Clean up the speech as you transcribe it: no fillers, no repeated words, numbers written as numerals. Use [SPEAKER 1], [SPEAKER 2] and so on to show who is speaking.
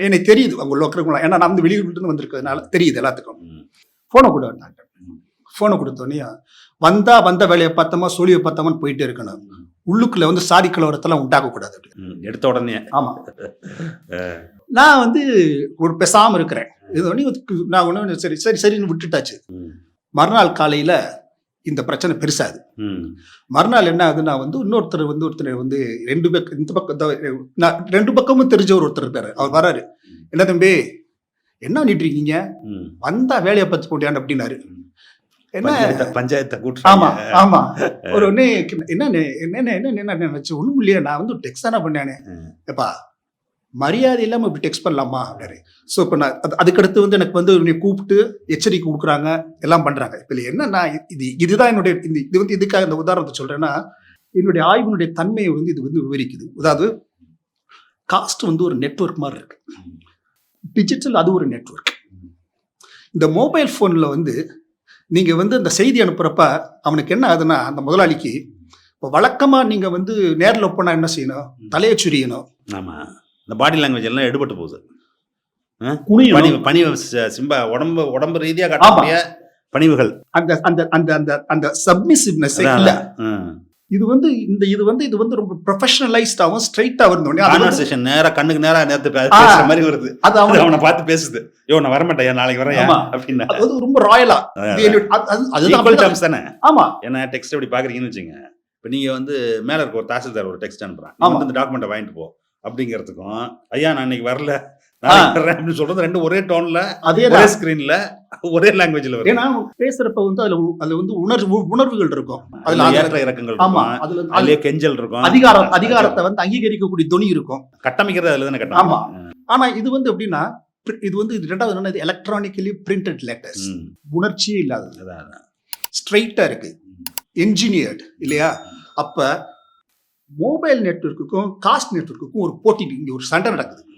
[SPEAKER 1] எனக்கு தெரியுது அவங்க இருக்கிறவங்க, ஏன்னா நான் வந்து வெளியூர்லேருந்து வந்திருக்கிறதுனால தெரியுது எல்லாத்துக்கும். ஃபோனை கொடு வந்தாங்க. ஃபோனை கொடுத்தோன்னே வந்த வேலையை பார்த்தோமா சோழியை பார்த்தோமான்னு போயிட்டே இருக்கணும். உள்ளுக்குள்ள வந்து சாதி கலவரத்தெல்லாம் உண்டாக்கக்கூடாது.
[SPEAKER 2] எடுத்த உடனே
[SPEAKER 1] ஆமா. நான் வந்து ஒரு பேசாம இருக்கிறேன். இது ஒண்ணு நான் ஒண்ணு சரி சரி சரின்னு விட்டுட்டாச்சு. மறுநாள் காலையில இந்த பிரச்சனை பெருசாது. மறுநாள் என்ன ஆகுதுன்னா வந்து ஒருத்தர் வந்து ரெண்டு பக்கம் இந்த பக்கம் ரெண்டு பக்கமும் தெரிஞ்சவர் ஒருத்தர் இருக்காரு. அவர் வராரு. என்ன தம்பி என்ன பண்ணிட்டு இருக்கீங்க? வந்தா வேலையை பத்தி போட்டியான் அப்படின்னாரு. என்ன
[SPEAKER 2] பஞ்சாயத்தை கூட்டு?
[SPEAKER 1] ஆமா ஆமா. ஒரு ஒண்ணு என்ன நினைச்சு ஒண்ணும் இல்லையா, நான் வந்து டெக்ஸ்ட் தானே பண்ணானே. எப்பா மரியாதை இல்லாம இப்படி டெக்ஸ்ட் பண்ணலாமா அப்படின்னாரு. ஸோ இப்போ நான் அதுக்கடுத்து வந்து எனக்கு வந்து கூப்பிட்டு எச்சரிக்கை கொடுக்குறாங்க, எல்லாம் பண்றாங்க. இப்போ என்னன்னா இதுதான் என்னுடைய இது வந்து இதுக்காக இந்த உதாரணத்தை சொல்றேன்னா, என்னுடைய ஆய்வினுடைய தன்மையை வந்து இது வந்து விவரிக்குது. அதாவது காஸ்ட் வந்து ஒரு நெட்வொர்க் மாதிரி இருக்கு, டிஜிட்டல் அது ஒரு நெட்வொர்க். இந்த மொபைல் ஃபோனில் வந்து நீங்கள் வந்து அந்த செய்தி அனுப்புகிறப்ப அவனுக்கு என்ன ஆகுதுன்னா, அந்த முதலாளிக்கு இப்போ வழக்கமாக நீங்கள் வந்து நேரில் போனால் என்ன செய்யணும், தலையை சுரியணும்.
[SPEAKER 2] ஆமாம், இந்த பாடி லாங்குவேஜ் எல்லாம் எடுபட்டு போகுது. பணிவு சிம்பா உடம்பு ரீதியாக காட்டக்கூடிய பணிவுகள்,
[SPEAKER 1] அந்த அந்த அந்த அந்த அந்த சப்மிசிவ்னஸ் இல்ல. இது வந்து ரொம்ப ப்ரொஃபஷனலைஸ்டாவும் ஸ்ட்ரைட்டா வருது.
[SPEAKER 2] கான்வர்சேஷன் நேரா கண்ணுக்கு நேரா நேத்து பேசுற மாதிரி வருது. அது அவனை பார்த்து பேசுது. யோ நான் வர மாட்டேன், நாளைக்கு வரேன் அப்படின்னா அது
[SPEAKER 1] ரொம்ப ராயலா.
[SPEAKER 2] அதுதான் டெர்ம்ஸ் தானே.
[SPEAKER 1] ஆமா,
[SPEAKER 2] என்ன டெக்ஸ்ட் எப்படி பாக்குறீங்கன்னு வச்சுங்க. இப்போ நீங்க வந்து மேல இருக்க ஒரு தாசில்தார் ஒரு டெக்ஸ்ட் அனுப்புறான், நீ வந்து இந்த டாக்குமெண்ட்டை வாங்கிட்டு போ அப்படிங்கிறதுக்கும், ஐயா நான் இன்னைக்கு வரல அப்படின்னு சொல்றது ரெண்டு ஒரே டோன்ல, ஒரே ஸ்கிரீன்ல, ஒரே லாங்குவேஜ்ல வரும்.
[SPEAKER 1] ஏன்னா பேசுறப்ப வந்து அதுல வந்து உணர்வுகள் இருக்கும்,
[SPEAKER 2] அதுல ஏற்ற இறக்கங்கள் இருக்கும், அதுல கெஞ்சல் இருக்கும்,
[SPEAKER 1] அதிகாரத்தை வந்து அங்கீகரிக்கக்கூடிய துணி இருக்கும்,
[SPEAKER 2] கட்டமைக்கிறது அதுல தானே கட்டம்.
[SPEAKER 1] ஆமா. ஆனா இது வந்து எப்படின்னா, இது வந்து ரெண்டாவது என்ன, எலக்ட்ரானிக்கலி பிரிண்டட் லெட்டர்ஸ், உணர்ச்சியே இல்லாதது, ஸ்ட்ரைட்டா இருக்கு, என்ஜினியர்டு இல்லையா. அப்ப மொபைல் நெட்வொர்க்குக்கும் காஸ்ட் நெட்வொர்க்குக்கும் ஒரு போட்டி, இங்க ஒரு சண்டை நடக்குது.